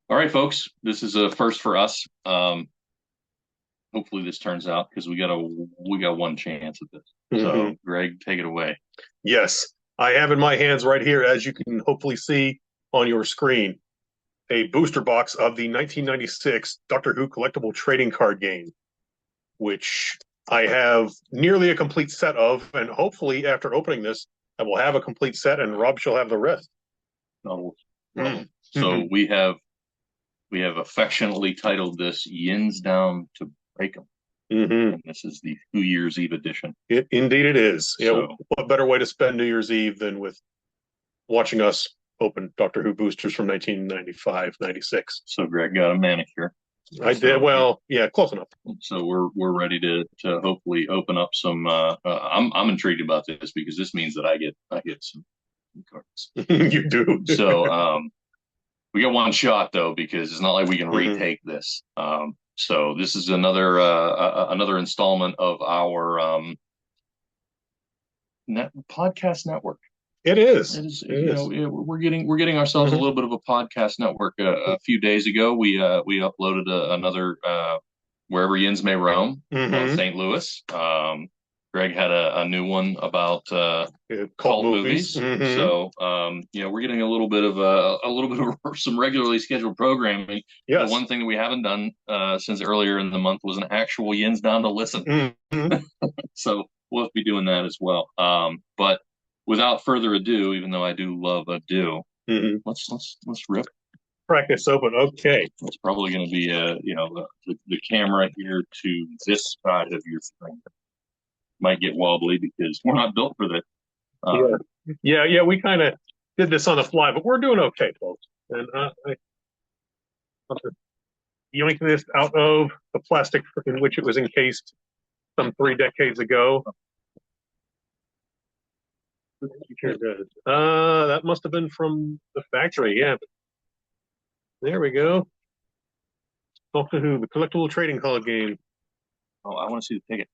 All right, folks, this is a first for us. Hopefully this turns out because we got one chance at this. hmm So, Greg, take it away. Yes, I have in my hands right here, as you can hopefully see on your screen, a booster box of the 1996 Doctor Who collectible trading card game, which I have nearly a complete set of, and hopefully after opening this, I will have a complete set, and Rob shall have the rest. Novels. Love Mm. them. So we have affectionately titled this "Yinz Down to Break 'em," hmm and this is the 2 Years Eve edition. Indeed, it is. So, What better way to spend New Year's Eve than with watching us open Doctor Who boosters from 1995, 96? so Greg got a manicure. I did. So Well, yeah, close enough. so we're ready to hopefully open up some. I'm intrigued about this because this means that I get some cards. You do. So we got one shot though because it's not like we can hmm retake this. So this is another installment of our podcast network. It is. It is, It is. we're getting ourselves a hmm little bit of a podcast network. A few days ago, we uploaded another wherever Yins may roam on hmm St. Louis. Greg had a new one about Cult cult movies. movies. So we're getting a little bit of some regularly scheduled programming. The Yes. one thing that we haven't done since earlier in the month was an actual Yins Down to listen. hmm So we'll be doing that as well. But without further ado, even though I do love a do, hmm let's rip. Crack this open. Okay. It's probably going to be the camera here to this side of your screen might get wobbly because we're not built for this. Uh, Yeah. Yeah. We kind of did this on the fly, but we're doing okay, folks. And I have to yoink this out of the plastic in which it was encased some 3 decades ago. That must have been from the factory. Yeah. There we go. Doctor Who, the collectible trading card game. oh, I want to see the ticket.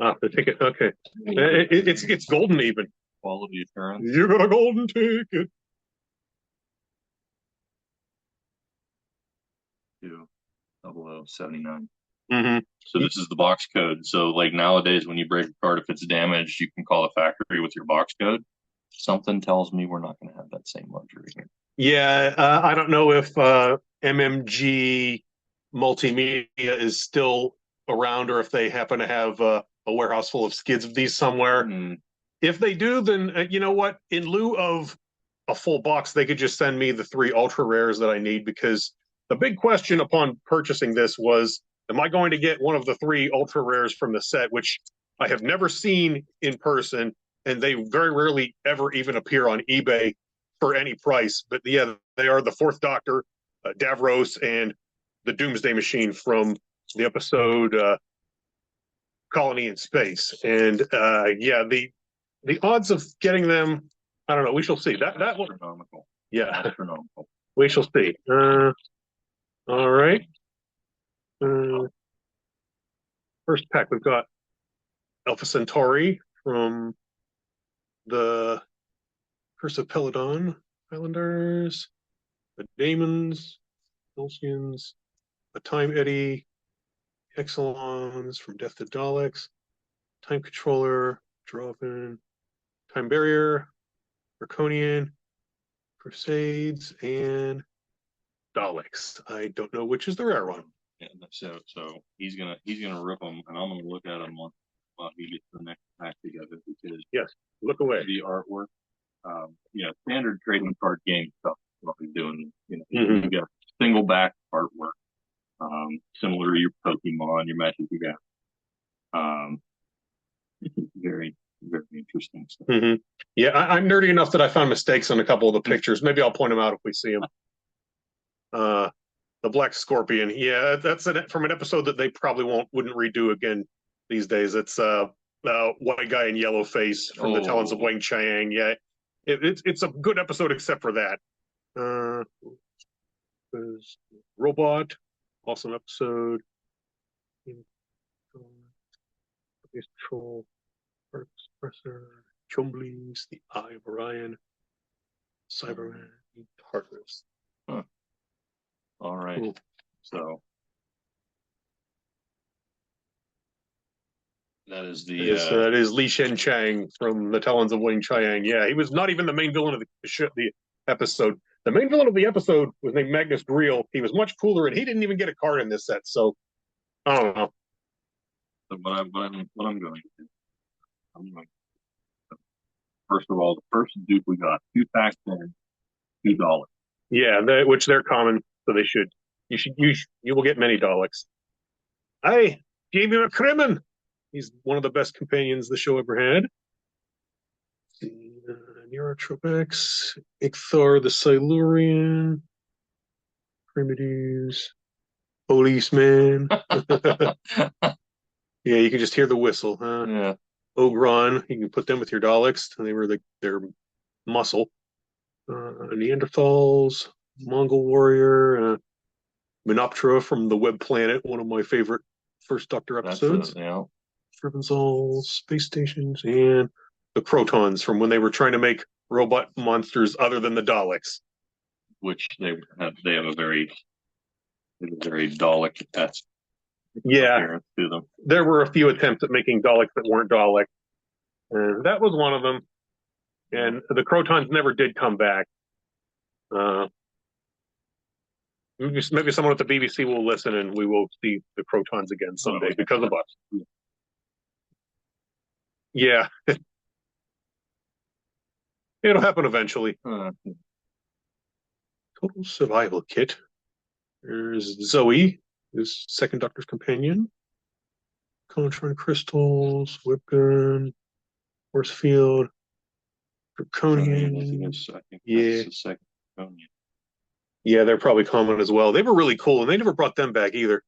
Ah, the ticket. Okay. It's golden even. Quality assurance. You got a golden ticket. 20079. hmm So this is the box code. So like nowadays, when you break a card, if it's damaged, you can call the factory with your box code. Something tells me we're not going to have that same luxury here. Yeah, I don't know if MMG Multimedia is still around or if they happen to have a warehouse full of skids of these somewhere. Mm, If they do, then you know what? In lieu of a full box, they could just send me the three ultra rares that I need because the big question upon purchasing this was, am I going to get one of the three ultra rares from the set, which I have never seen in person, and they very rarely ever even appear on eBay for any price. But yeah, they are the Fourth Doctor, Davros, and the Doomsday Machine from the episode Colony in Space. And yeah, the odds of getting them, I don't know. We shall see. That one, astronomical. yeah, Astronomical. we shall see. All right. Uh, First pack, we've got Alpha Centauri from the Curse of Peladon Islanders, the Daemons, Elsians, a Time Eddy, Exelons from Death to Daleks, Time Controller, Drop-In, Time Barrier, Draconian, Crusades, and Daleks. I don't know which is the rare one. Yeah, so he's gonna rip them, and I'm gonna look at them while he gets the next pack together because Yes, look away. the artwork, standard trading card game stuff. What we're doing, Mm-hmm. you got single back artwork, similar to your Pokemon, your Magic. You got very very interesting stuff. Mm-hmm. Yeah, I'm nerdy enough that I found mistakes on a couple of the pictures. Maybe I'll point them out if we see them. Uh, the Black Scorpion. Yeah, that's from an episode that they probably wouldn't redo again these days. It's white guy in yellow face from the Talons of Oh, Wang Chiang. Yeah, it's a good episode except for that. Uh, there's Robot, awesome episode. Space Patrol, Expressor, Chumblies, The Eye of Orion, Cyberman, Heartless. huh. All right. Cool. So that is the that is Li Shen Chang from the Talons of Wing Chiang. Yeah, he was not even the main villain of the episode. The main villain of the episode was named Magnus Greel. He was much cooler, and he didn't even get a card in this set. So I don't know. So what I'm going to do. I'm going. First of all, the first dupe we got 2 packs in, $2. Yeah, which they're common, so they should. You will get many Daleks. Hey, Jamie McCrimmon. He's one of the best companions the show ever had. Neurotropics, Icthar the Silurian, Primitives, Policeman. Yeah, you can just hear the whistle, huh? Yeah. Ogron, you can put them with your Daleks. They were their muscle. Neanderthals, Mongol Warrior, Menoptera from the Web Planet, one of my favorite First Doctor episodes. Yeah. All space stations, and the Crotons from when they were trying to make robot monsters other than the Daleks. Which they have a very Dalek-esque appearance to them. There were a few attempts at making Daleks that weren't Dalek. And that was one of them. And the Crotons never did come back. Maybe someone at the BBC will listen and we will see the Crotons again someday because of us. Yeah. It'll happen eventually. Total Survival Kit. There's Zoe, who's Second Doctor's companion. Contran Crystals, Whipgun, Force Field, Draconian. I think that's the second Draconian. Yeah, they're probably common as well. They were really cool, and they never brought them back either.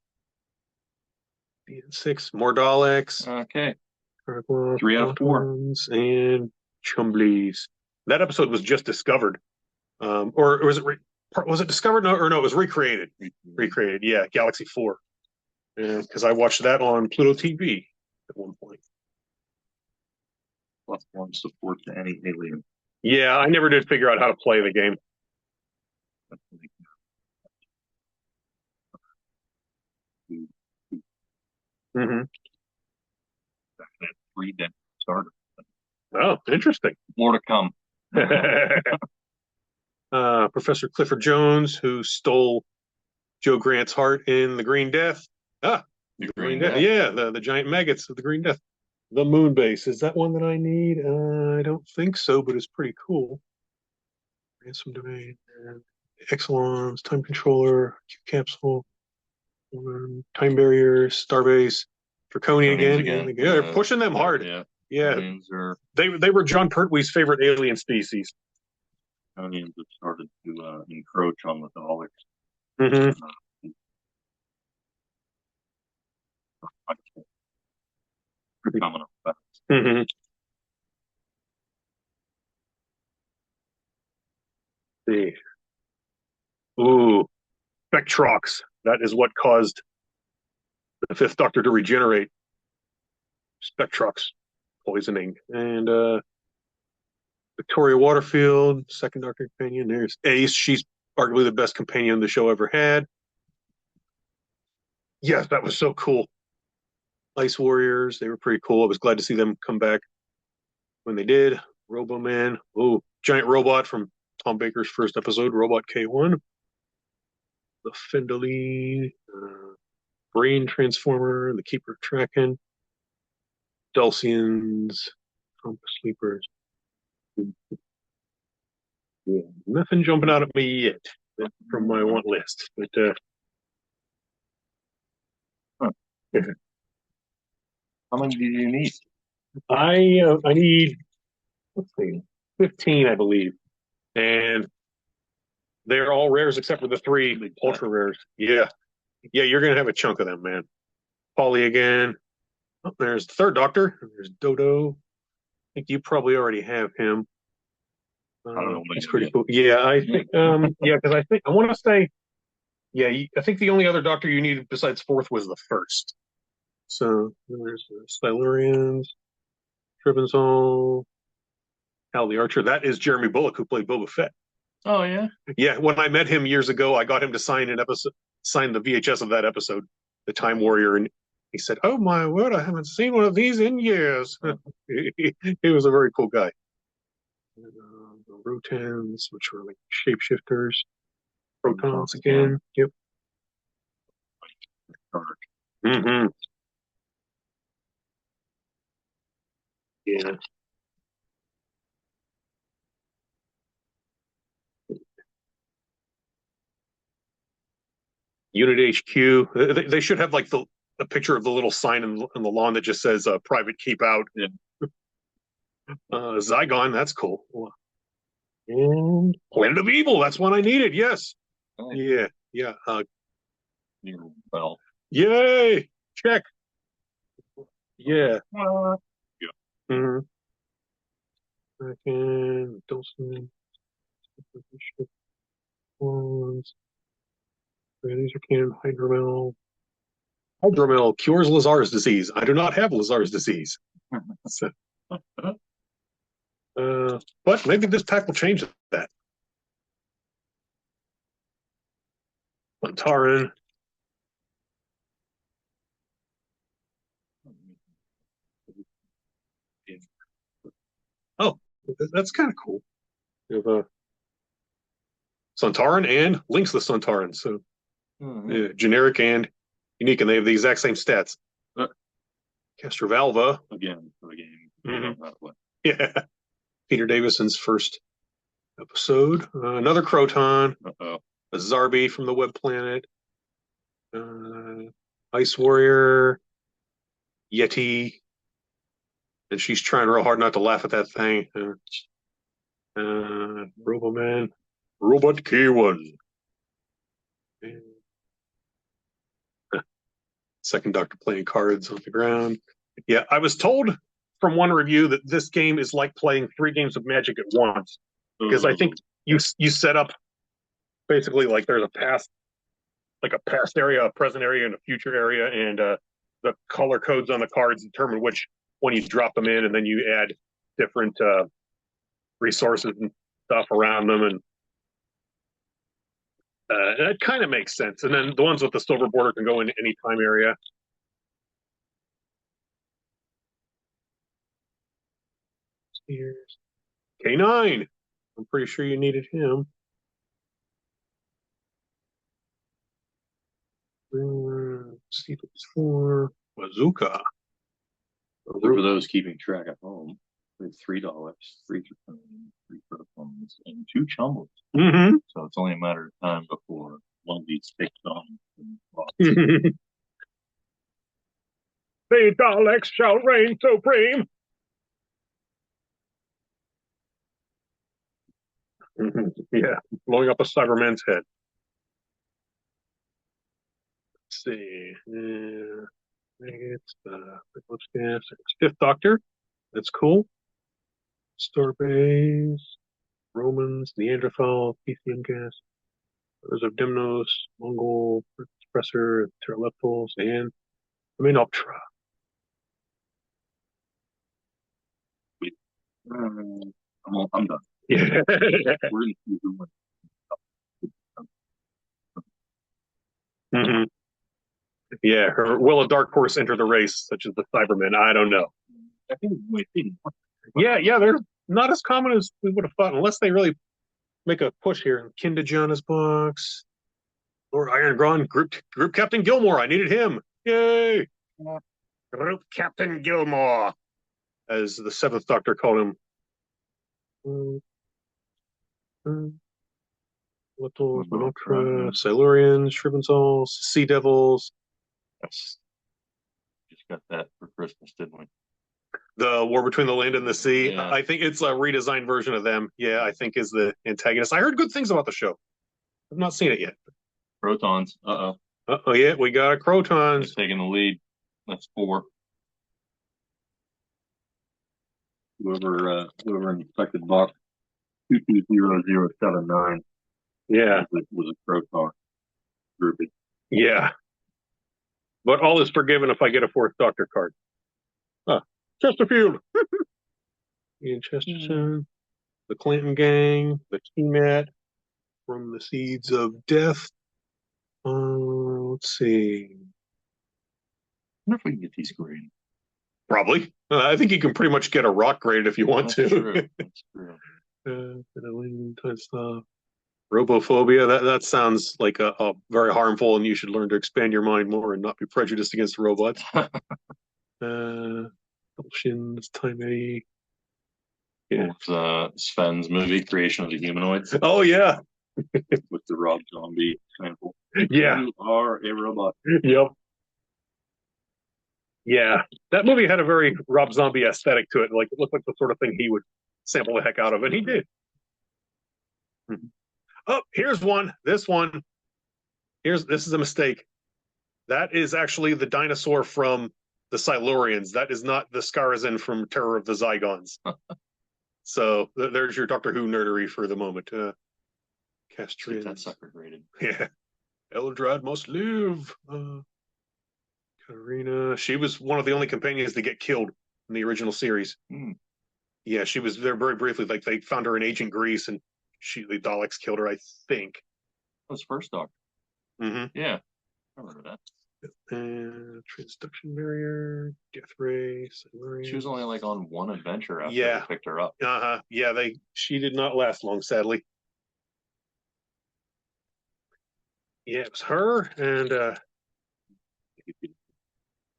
6 more Daleks. Okay. 3 out of 4. And Chumblies. That episode was just discovered. Or was it was it discovered? No, it was recreated. Recreated, yeah, Galaxy 4. Because I watched that on Pluto TV at one point. +1 support to any alien. Yeah, I never did figure out how to play the game. Mm-hmm. 3 dead starter. Oh, interesting. More to come. Professor Clifford Jones, who stole Joe Grant's heart in The Green Death. The Green Death. Yeah, the giant maggots of the Green Death. The moon base. Is that one that I need? I don't think so, but it's pretty cool. Ransom domain. Exelons, time controller, Q capsule, time barrier, starbase, Draconian again. Yeah, they're pushing them hard. Yeah. They were John Pertwee's favorite alien species. Draconians have started to encroach on the Daleks. Mm-hmm. Coming up fast. Mm-hmm. See. Ooh, Spectrox. That is what caused the Fifth Doctor to regenerate. Spectrox poisoning. And Victoria Waterfield, Second Doctor companion. There's Ace. She's arguably the best companion the show ever had. Yes, that was so cool. Ice Warriors, they were pretty cool. I was glad to see them come back when they did. Roboman. Oh, giant robot from Tom Baker's first episode, Robot K1. The Fendaline, Brain Transformer, the Keeper Kraken, Dulcians, Compass Sleepers. Yeah, nothing jumping out at me yet from my want list, but how many do you need? I need, let's see, 15, I believe, and they're all rares except for the 3 ultra rares. Yeah, you're gonna have a chunk of them, man. Polly again. Oh, there's the Third Doctor. There's Dodo. I think you probably already have him. I don't know. He's pretty cool. Yeah, I think. Because I want to say. Yeah, I think the only other Doctor you needed besides Fourth was the first. So there's the Silurians, Tribenzol, Hal the Archer. That is Jeremy Bullock who played Boba Fett. Oh yeah. Yeah, when I met him years ago, I got him to sign the VHS of that episode, The Time Warrior, and he said, "Oh my word, I haven't seen one of these in years." He was a very cool guy. The Rotans, which were like shapeshifters, protons again. Yep. Mm-hmm. Yeah. Unit HQ. They should have like a picture of the little sign in the lawn that just says "Private Keep Out." Yeah. Zygon, that's cool. And Planet of Evil, that's one I needed. Yes. Oh, Yeah. Yeah. well. Yay! Check. Yeah. Yeah. Mm-hmm. Second, Dawson. Ones. These are canon. Hydromel. Hydromel cures Lazar's disease. I do not have Lazar's disease. So, but maybe this pack will change that. Lantaran. Oh, that's kind of cool. You have Suntaran and Link's the Suntaran. So generic and unique, and they have the exact same stats. Castrovalva. Again, for the game. Mm-hmm. Yeah. Peter Davison's first episode. Another Croton. Uh-oh. A Zarbi from the Web Planet. Ice Warrior. Yeti. And she's trying real hard not to laugh at that thing. Roboman. Robot K1. Second Doctor playing cards on the ground. Yeah, I was told from one review that this game is like playing 3 games of Magic at once. Because I think you set up basically like there's a past area, a present area, and a future area, and the color codes on the cards determine which one you drop them in, and then you add different resources and stuff around them, and it kind of makes sense. And then the ones with the silver border can go in any time area. Here's K9. I'm pretty sure you needed him. See if it's for Bazooka. For those keeping track at home, we have $3, 3 phones, and 2 chumbles. Mm-hmm. So it's only a matter of time before one of these takes on. The Daleks shall reign supreme. Yeah, blowing up a Cyberman's head. Let's see. It's Fifth Doctor. That's cool. Starbase, Romans, Neanderthal, PCM gas, Others of Dimnos, Mongol, Expressor, Pteroleptals, and Menoptera. I'm done. Yeah. We're going to see who wins. Mm-hmm. Yeah, will a dark horse enter the race, such as the Cybermen? I don't know. I think we've seen. Yeah, they're not as common as we would have thought, unless they really make a push here. Kinda Jonas box, Lord Iron Gron, Group Captain Gilmore. I needed him. Yay! Group Captain Gilmore, as the Seventh Doctor called him. Little Minotra, Silurians, Shrivensals, Sea Devils. Just got that for Christmas, didn't we? The War Between the Land and the Sea. Yeah. I think it's a redesigned version of them. Yeah, I think is the antagonist. I heard good things about the show. I've not seen it yet. Protons. Uh-oh. Uh-oh, yeah, we got a Crotons. Taking the lead. That's 4. Whoever inspected box 220079. Yeah. Was a Croton grouping. Yeah. But all is forgiven if I get a 4th Doctor card. Chesterfield. Ian Chesterton. The Clinton Gang. The T-Mat. from the Seeds of Death. Let's see. I wonder if we can get these graded. Probably. I think you can pretty much get a rock graded if you want That's to. true. That's true. Robophobia. That sounds like a very harmful, and you should learn to expand your mind more and not be prejudiced against robots. Shins, Time Eddie. Yeah. Sven's movie, Creation of the Humanoids. Oh yeah. With the Rob Zombie sample. Yeah. You are a robot. Yep. Yeah. That movie had a very Rob Zombie aesthetic to it. Like it looked like the sort of thing he would sample the heck out of, and he did. Oh, here's one. This one. This is a mistake. That is actually the dinosaur from the Silurians. That is not the Skarazin from Terror of the Zygons. So there's your Doctor Who nerdery for the moment. Castrian. That sucker graded. Yeah. Eldrad must live. Katarina. She was one of the only companions to get killed in the original series. Yeah, she was there very briefly. Like they found her in ancient Greece, and the Daleks killed her, I think. That was first Doctor. Yeah, I remember that. Transduction barrier, death ray. She was only like on one adventure after they picked her up. Yeah, she did not last long, sadly. Yeah, it was her and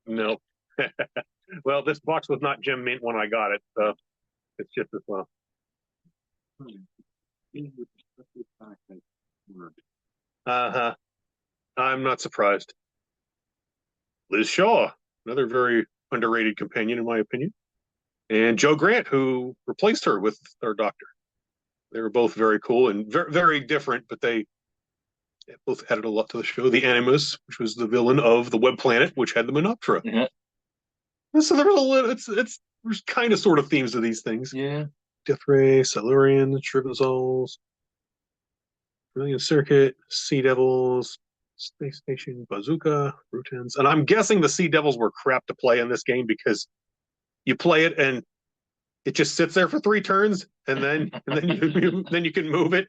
no. Well, this box was not gem mint when I got it, so it's just as well. I'm not surprised. Liz Shaw, another very underrated companion, in my opinion. And Joe Grant, who replaced her with our Doctor. They were both very cool and very, very different, but they both added a lot to the show. The Animus, which was the villain of the Web Planet, which had the Menoptera. Yeah. So there was a little, there's kind of sort of themes to these things. Yeah. Death Ray, Silurian, Shrivenzols, Brilliant Circuit, Sea Devils, Space Station, Bazooka, Rutens. And I'm guessing the Sea Devils were crap to play in this game because you play it and it just sits there for 3 turns, and then you can move it.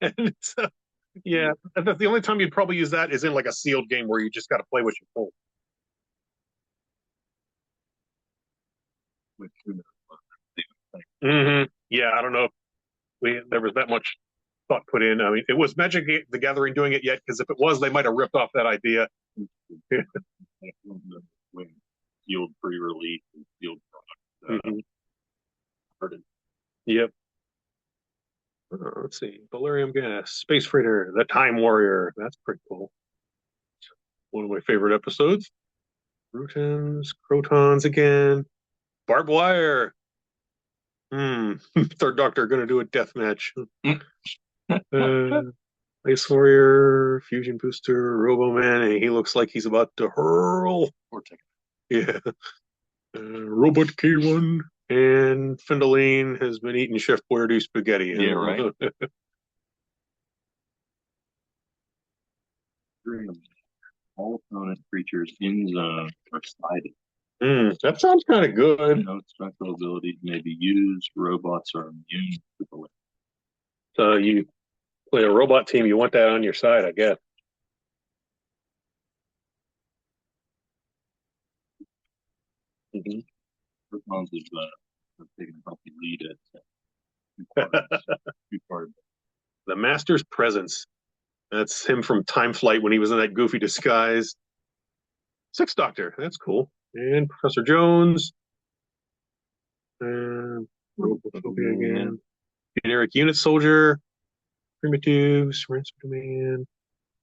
And so, yeah, that's the only time you'd probably use that is in like a sealed game where you just got to play what you pull. Yeah, I don't know if there was that much thought put in. I mean, it was Magic the Gathering doing it yet, because if it was, they might have ripped off that idea. Sealed pre-release and sealed product. Yep. Let's see. Valerium Gas, Space Freighter, The Time Warrior. That's pretty cool. One of my favorite episodes. Rutens, Crotons again. Barbed Wire. Third Doctor going to do a death match. Ice Warrior, Fusion Booster, Robo-Man, and he looks like he's about to hurl. Yeah. Robot K1 and Fendaline has been eating Chef Boyardee spaghetti. Yeah, right. All opponent creatures in zone are sided. That sounds kind of good. No special abilities may be used. Robots are immune to the. So you play a robot team, you want that on your side, I guess. Protons have taken a healthy lead at two parts. The Master's Presence. That's him from Time Flight when he was in that goofy disguise. Sixth Doctor. That's cool. And Professor Jones. And Robophobia again. Generic Unit Soldier. Primitives. Ransom Command.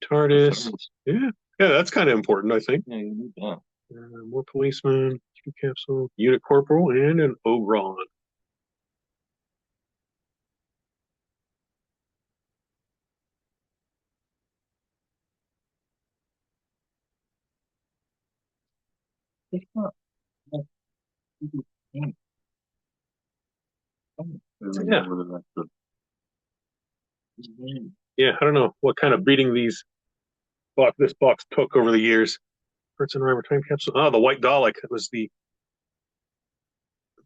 TARDIS. Yeah, that's kind of important, I think. Yeah, you need that. More policemen. Capsule. Unit Corporal. And an Ogron. Yeah, I don't know what kind of beating this box took over the years. Prince and Rhymer Time Capsule. Oh, the White Dalek. It was the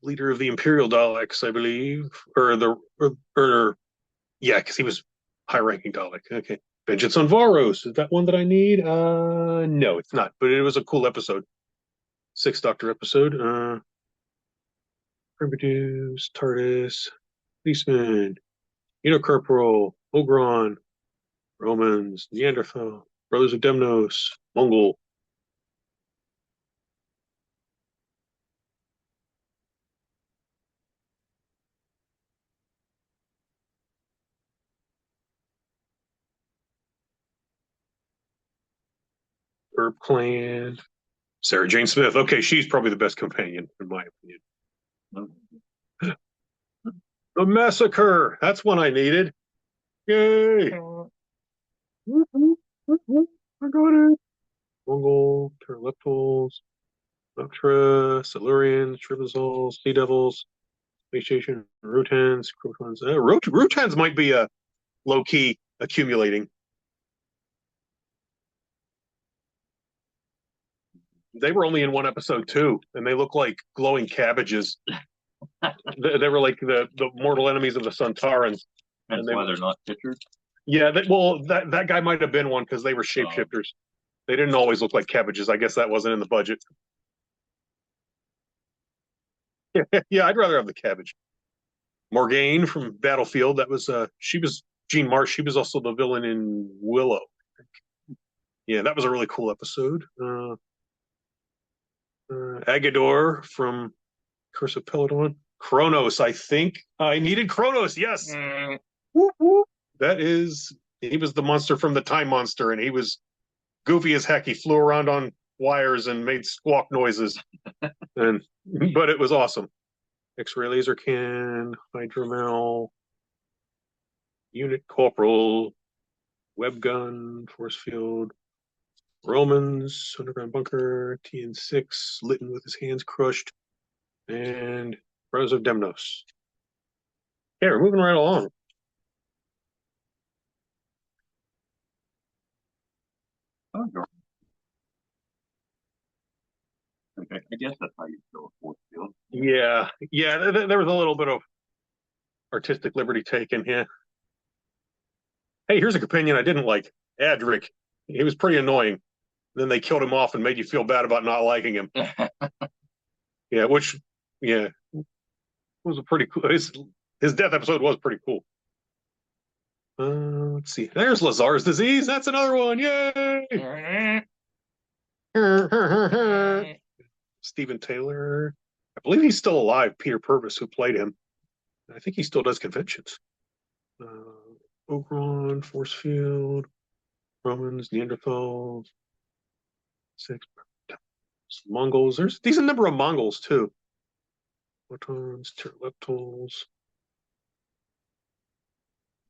leader of the Imperial Daleks, I believe, or Yeah, because he was high-ranking Dalek. Okay. Vengeance on Varos. Is that one that I need? No, it's not. But it was a cool episode. Sixth Doctor episode. Primitives, TARDIS, Policeman, Corporal, Ogron, Romans, Neanderthal, Brothers of Demnos, Mongol. Herb Clan, Sarah Jane Smith. Okay, she's probably the best companion, in my opinion. The Massacre. That's one I needed. Yay! I got it. Mongol, Pteroleptals, Noctra, Silurians, Trivazols, Sea Devils, Space Station, Rutans, Crotons. Rutans might be a low key accumulating. They were only in one episode too, and they look like glowing cabbages. They were like the mortal enemies of the Suntarans. That's why they're not pictures. Yeah, that guy might have been one because they were shapeshifters. They didn't always look like cabbages. I guess that wasn't in the budget. Yeah, I'd rather have the cabbage. Morgaine from Battlefield. That was she was Jean Marsh. She was also the villain in Willow. Yeah, that was a really cool episode. Agador from Curse of Peladon. Kronos, I think. I needed Kronos, yes. Whoop, whoop. That is, he was the monster from the Time Monster, and he was goofy as heck. He flew around on wires and made squawk noises. But it was awesome. X-ray laser can, hydromel, unit corporal, web gun, force field, Romans, underground bunker, TN6, Lytton with his hands crushed, and Brothers of Demnos. Yeah, we're moving right along. Oh, okay, I guess that's how you fill a force field. Yeah, there was a little bit of artistic liberty taken here. Hey, here's a companion I didn't like, Adric. He was pretty annoying. Then they killed him off and made you feel bad about not liking him. Yeah, which, yeah, was a pretty cool. His death episode was pretty cool. Let's see. There's Lazar's disease. That's another one. Yay! Stephen Taylor. I believe he's still alive. Peter Purvis, who played him. I think he still does conventions. Ogron, Force Field, Romans, Neanderthals, six Mongols. There's a decent number of Mongols too. Photons, Pteroleptals.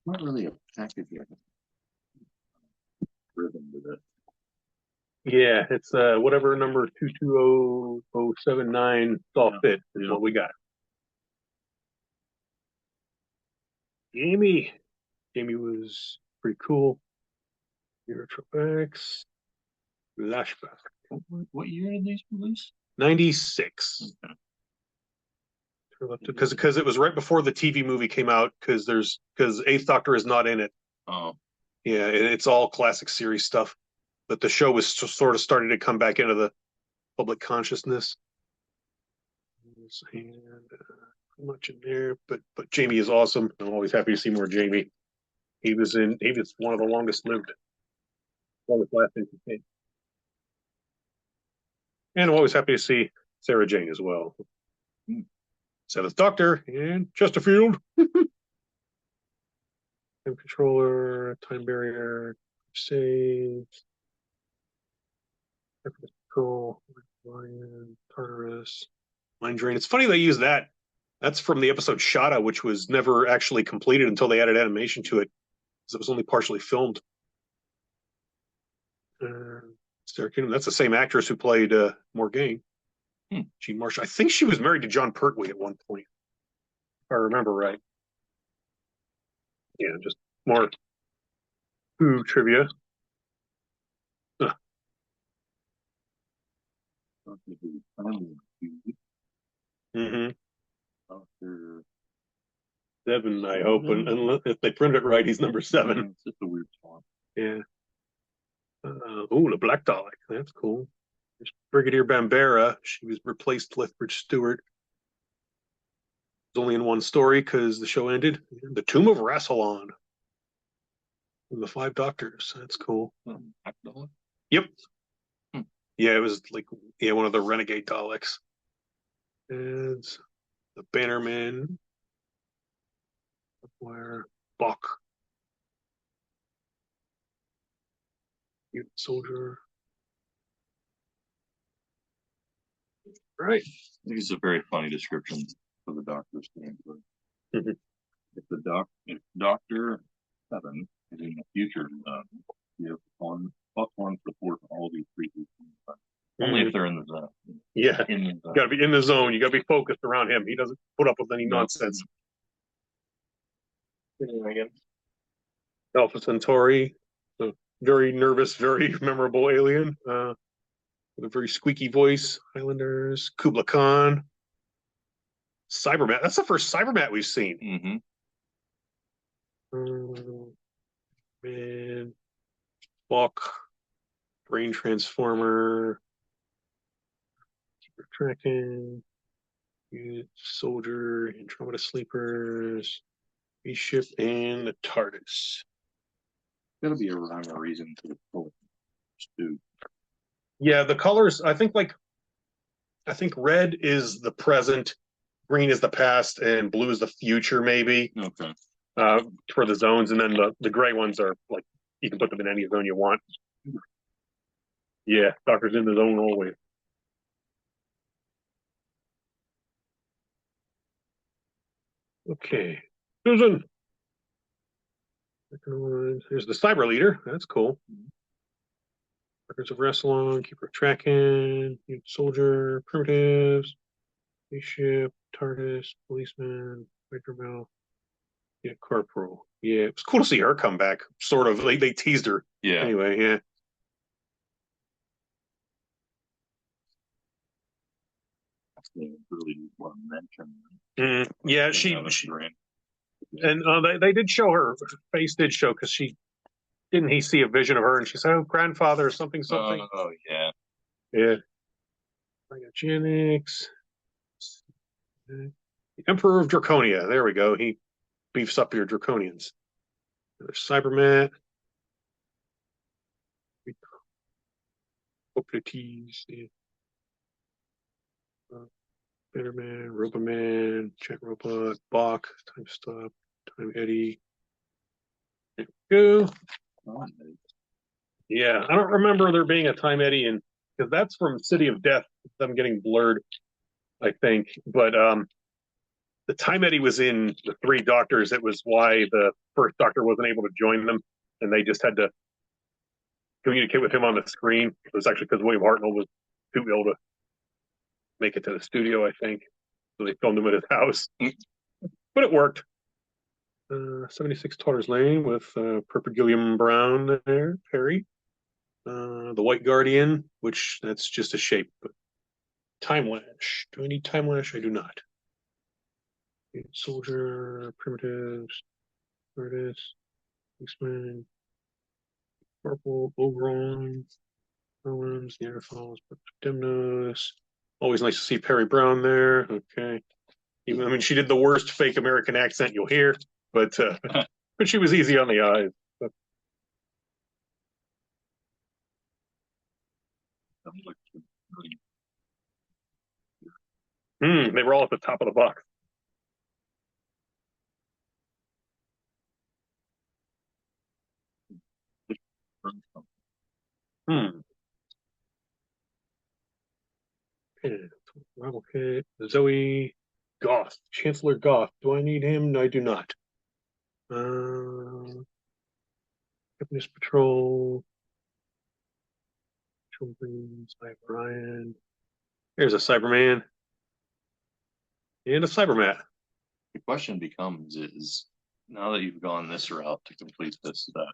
Not really a package yet. Rhythm with it. Yeah, it's whatever number 220079 saw fit is what we got. Jamie. Jamie was pretty cool. Neurotropics. Flashback. What year did these release? 96. Okay. Because it was right before the TV movie came out. Because Eighth Doctor is not in it. Oh. Yeah, it's all classic series stuff. But the show was just sort of starting to come back into the public consciousness. And much in there, but Jamie is awesome. I'm always happy to see more Jamie. He was one of the longest lasting. And I'm always happy to see Sarah Jane as well. Seventh Doctor and Chesterfield. Time controller, time barrier, save, control, Lion, Tartarus, mind drain. It's funny they use that. That's from the episode Shada, which was never actually completed until they added animation to it, because it was only partially filmed. Sarah Kingdom. That's the same actress who played Morgaine. Jean Marsh. I think she was married to John Pertwee at one point, if I remember right. Yeah, just more Who trivia. Mm-hmm. Doctor 7, I hope. And if they print it right, he's number 7. It's just a weird font. Yeah. Oh, the Black Dalek. That's cool. There's Brigadier Bambera. She was replaced Lethbridge Stewart. It's only in one story because the show ended. The Tomb of Rassilon. And the 5 Doctors. That's cool. Yep. Yeah, it was like one of the renegade Daleks. And the Bannerman. Where Bach. Mutant Soldier. Right. I think it's a very funny description for the Doctor's name. Mhm. If Doctor 7 is in the future, you have +1 support for all these creatures. Only if they're in the zone. Yeah. In the zone. You got to be in the zone. You got to be focused around him. He doesn't put up with any nonsense. Again. Alpha Centauri, a very nervous, very memorable alien with a very squeaky voice. Highlanders, Kubla Khan, Cybermat. That's the first Cybermat we've seen. Man, Walk, Brain Transformer, Keeper Tracking, Soldier, Andromeda Sleepers, Ship, and the TARDIS. Gotta be a rhyme or reason to the colors too. Yeah, the colors. I think red is the present, green is the past, and blue is the future. Maybe. Okay. For the zones, and then the gray ones are like you can put them in any zone you want. Yeah, Doctor's in the zone always. Okay, Susan. Here's the Cyber Leader. That's cool. Records of Wrestling, Keeper of Tracking, Soldier, Primitives, Spaceship, TARDIS, Policeman, Micromouth. Yeah, Corporal. Yeah, it was cool to see her come back. Sort of. They teased her. Yeah. Anyway, yeah. Really want to mention. Yeah, she and they did show her face did show because didn't he see a vision of her and she said, "Oh, grandfather," or something. Oh yeah. Yeah. Cryogenics. The Emperor of Draconia. There we go. He beefs up your Draconians. There's Cybermat. Bitterman, Roboman, Check Robot, Bach, Time Stop, Time Eddie. There we go. Yeah, I don't remember there being a Time Eddie because that's from City of Death. I'm getting blurred, I think. But the Time Eddie was in the 3 Doctors. It was why the first Doctor wasn't able to join them, and they just had to communicate with him on the screen. It was actually because William Hartnell was too ill to make it to the studio, I think. So they filmed him at his house. But it worked. 76 Totter's Lane with Purple Gilliam Brown there, Perry. The White Guardian, which that's just a shape. But Time Lash. Do I need Time Lash? I do not. Soldier, Primitives, Artist, Policeman, Purple, Oberon, Owens, Neanderthals, Demnos. Always nice to see Perry Brown there. Okay. She did the worst fake American accent you'll hear, but she was easy on the eyes. They were all at the top of the box. Okay. Zoe Goth, Chancellor Goth. Do I need him? No, I do not. Fitness Patrol. Children's Brian. There's a Cyberman. And a Cybermat. The question becomes is now that you've gone this route to complete this, that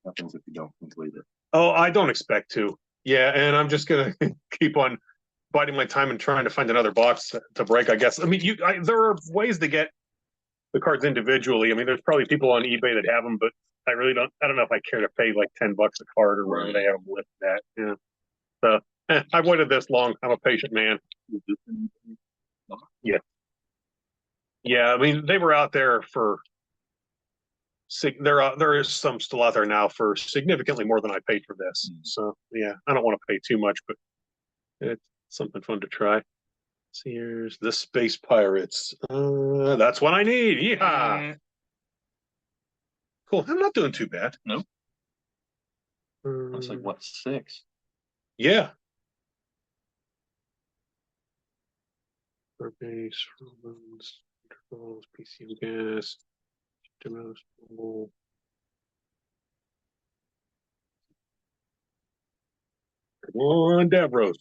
happens if you don't complete it. Oh, I don't expect to. Yeah, and I'm just gonna keep on biding my time and trying to find another box to break, I guess. There are ways to get the cards individually. I mean, there's probably people on eBay that have them, but I really don't. I don't know if I care to pay like $10 a card or whatever they have them listed at. Yeah. So I've waited this long. I'm a patient man. Yeah. Yeah. I mean, they were out there for there is some still out there now for significantly more than I paid for this. So yeah, I don't want to pay too much, but it's something fun to try. So here's the Space Pirates. That's what I need. Yeah. Cool. I'm not doing too bad. Nope. Looks like what, 6? Yeah. Base, intervals, PCM gas, demos. Come on, Davros.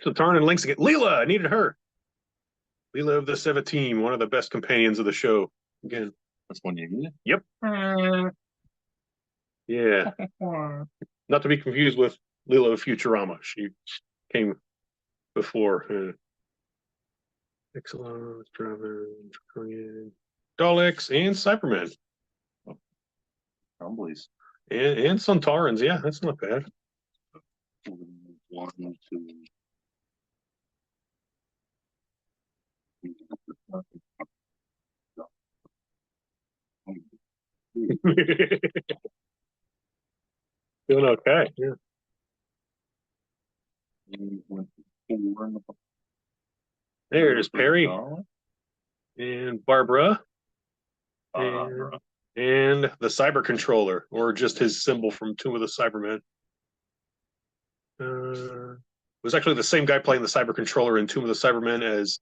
So Tarn and Links again. Leela, I needed her. Leela of the 17, one of the best companions of the show. Again. That's one you get? Yep. Yeah. Not to be confused with Leela of Futurama. She came before. Exelon, Draven, Draconian, Daleks, and Cybermen. Rumblies. And Suntarans. Yeah, that's not bad. 1, 2. Doing okay. Yeah. There's Perry and Barbara and the Cyber Controller, or just his symbol from Tomb of the Cybermen. It was actually the same guy playing the Cyber Controller in Tomb of the Cybermen as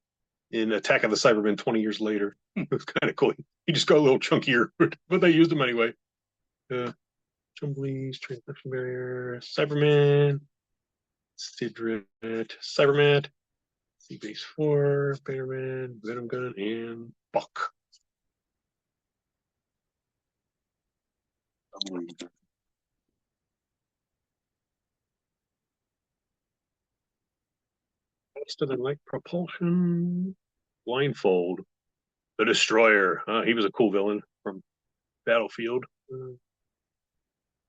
in Attack of the Cybermen 20 years later. It was kind of cool. He just got a little chunkier, but they used him anyway. Jumblies, Transmission Barrier, Cyberman, Sidret, Cybermat, Sea Base 4, Bannerman, Venom Gun, and Buck. Faster than light propulsion, Blindfold, the Destroyer. He was a cool villain from Battlefield.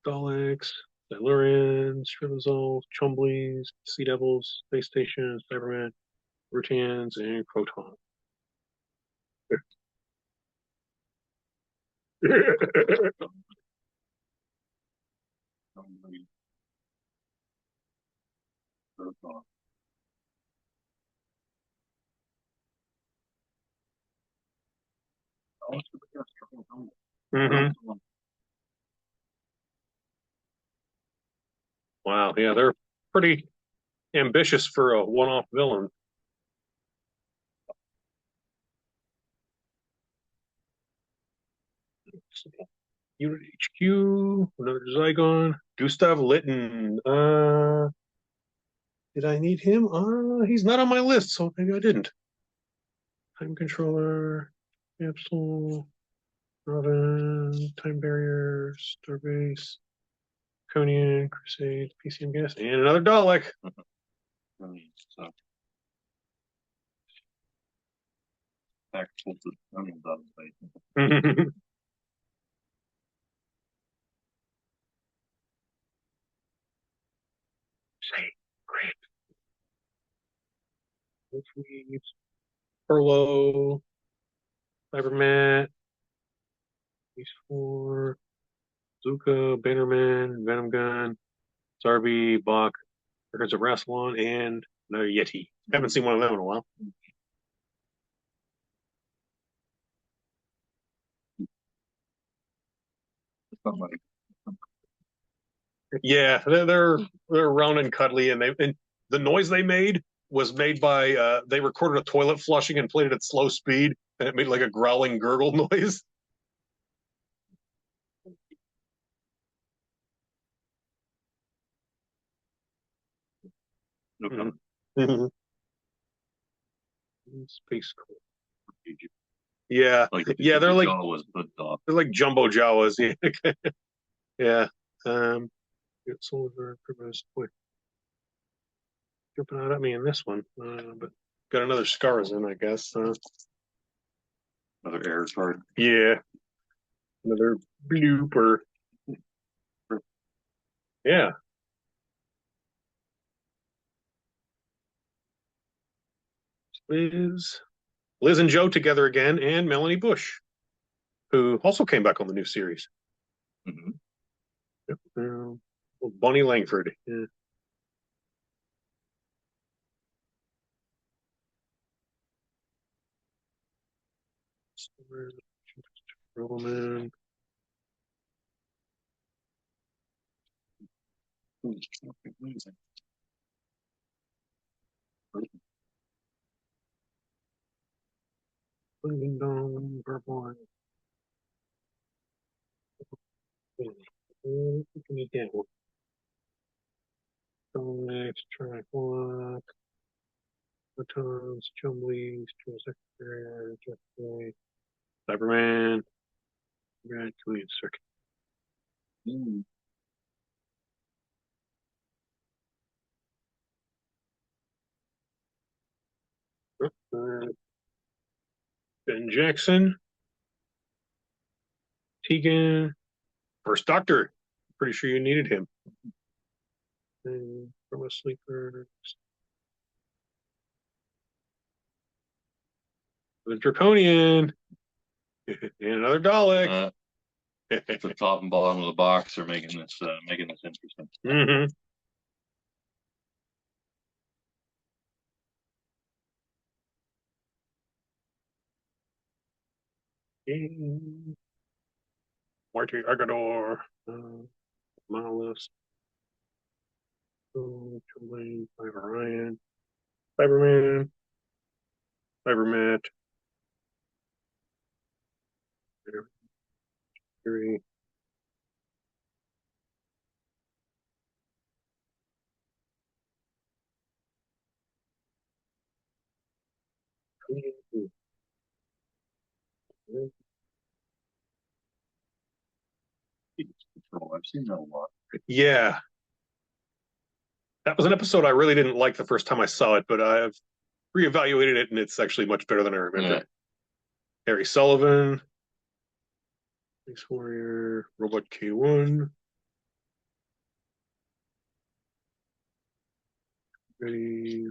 Daleks, Silurians, Shrivelzals, Chumblies, Sea Devils, Space Station, Cyberman, Rutans, and Croton. Mm-hmm. Wow, yeah, they're pretty ambitious for a one-off villain. Unit HQ, another Zygon, Gustav Litton. Did I need him? He's not on my list, so maybe I didn't. Time controller, capsule, Robin, time barrier, starbase, Conian, Crusade, PCM gas, and another Dalek. So, tactical to Say, great. Leaves, Perlo, Cybermat, these 4, Zuka, Bannerman, Venom Gun, Zarbi, Bach, Records of Rassilon, and another Yeti. Haven't seen one of them in a while. somebody. Yeah, they're round and cuddly, and the noise they made was made by they recorded a toilet flushing and played it at slow speed, and it made like a growling gurgle noise. Mm-hmm. Space Cool. Yeah, yeah, they're like jumbo Jawas. Yeah, yeah. Silver, jumping out at me in this one, but got another scars in, I guess. Another error card. Yeah, another blooper. Yeah. Liz and Joe together again, and Melanie Bush, who also came back on the new series. Mm-hmm. Yep. Bonnie Langford. Yeah. Roman. Ding dong, purple. Next, track one. Batons, Chumleys, Joe Secretary, Jeff Boy, Cyberman, Red Queen Circuit. Mm. Ben Jackson, Tegan, First Doctor. Pretty sure you needed him. And from a sleeper. The Draconian. And another Dalek. The top and bottom of the box are making this interesting. Mm-hmm. Marty Agador, Monolith, Tulane, Cyber Ryan, Cyberman, Cybermat, Fury, I've seen that a lot. yeah, that was an episode I really didn't like the first time I saw it, but I've reevaluated it and it's actually much better than I remember. Yeah. Harry Sullivan, Space Warrior, Robot K1, ready.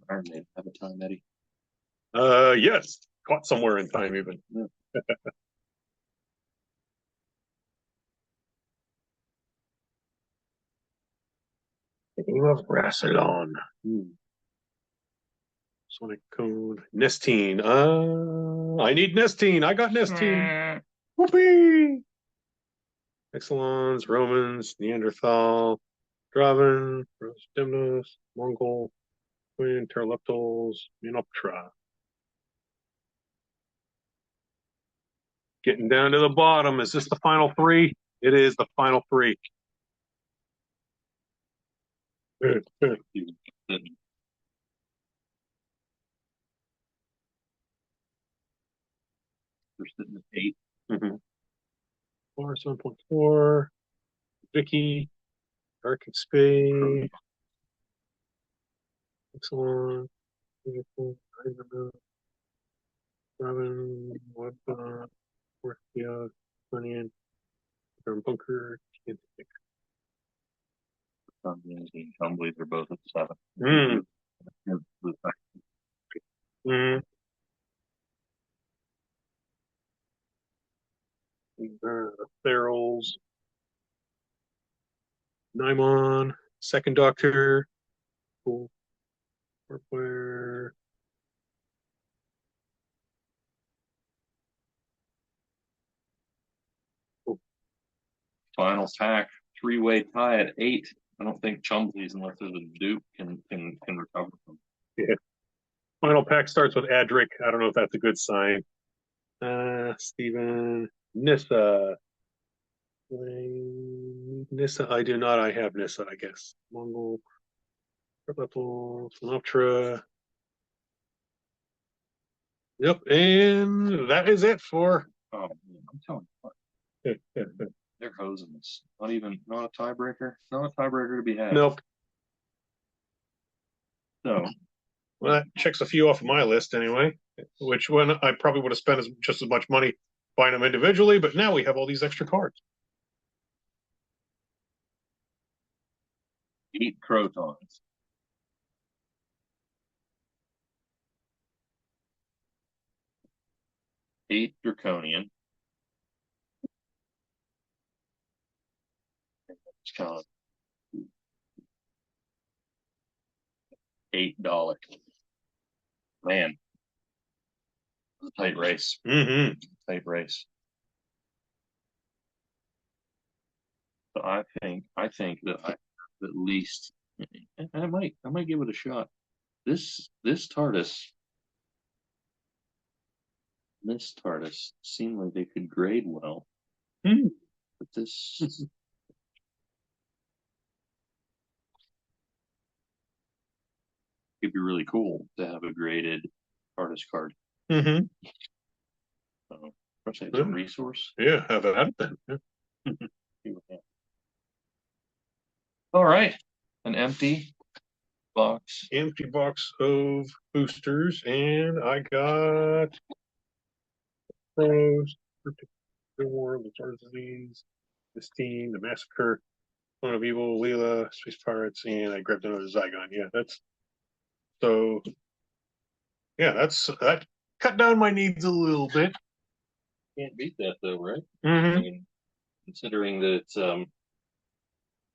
Iron Man have a time, Eddie. Yes, caught somewhere in time even. Yeah. Name of Rassilon. Sonic Code. Nestine. I need Nestine. I got Nestine. Whoopee! Exelons, Romans, Neanderthal, Draven, Rostimnus, Mongol, Twin, Pteroleptals, Menoptera. Getting down to the bottom. Is this the final three? It is the final three. We're sitting at 8. Mm-hmm. 7.4. Vicky, Dark and Space. Excellent. Robin, Webba, Orthea, Onion, Bunker, Tumbleys are both at 7. Mm. Mm. Ferals, Nymon, Second Doctor, cool. Where Final pack, 3-way tie at 8. I don't think Chumleys, unless there's a dupe, can recover from. Yeah. Final pack starts with Adric. I don't know if that's a good sign. Stephen, Nissa. Nissa, I do not. I have Nissa, I guess. Mongol, Purple, Sinoptra. Yep, and that is it for. Oh, I'm telling you. They're hosing us. Not a tiebreaker. Not a tiebreaker to be had. Nope. So, well, that checks a few off of my list anyway. Which one I probably would have spent just as much money buying them individually, but now we have all these extra cards. 8 Crotons. 8 Draconian. It's kind of $8. Man, it's a tight race. Mm-hmm. Tight race. So I think that I at least I might give it a shot. This TARDIS seemed like they could grade well, but this could be really cool to have a graded TARDIS card. Mm-hmm. So, first, it's a resource. Yeah, have that then. Yeah. All right, an empty box. Empty box of boosters, and I got Pros, the War, the Stars Disease, this team, the Massacre, One of Evil, Leela, Space Pirates, and I grabbed another Zygon. Yeah, that's so. Yeah, that cut down my needs a little bit. Can't beat that though, right? Mm-hmm. I mean, considering that it's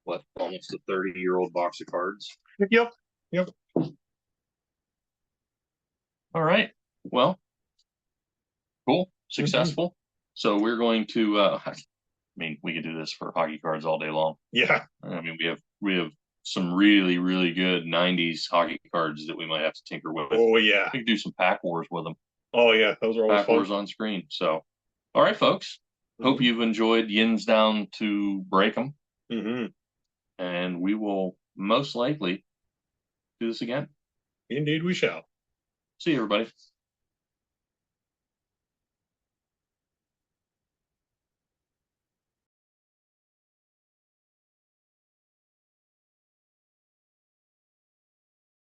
what, almost a 30-year-old box of cards. Yep. All right. Well, cool. Successful. So we're going to I mean, we could do this for hockey cards all day long. Yeah. I mean, we have some really, really good 90s hockey cards that we might have to tinker with. Oh yeah. We could do some pack wars with them. Oh yeah, those are always Pack fun. wars on screen. So, all right, folks. Hope you've enjoyed Yinz Dahn to break them. Mm-hmm. And we will most likely do this again. Indeed we shall. See you, everybody.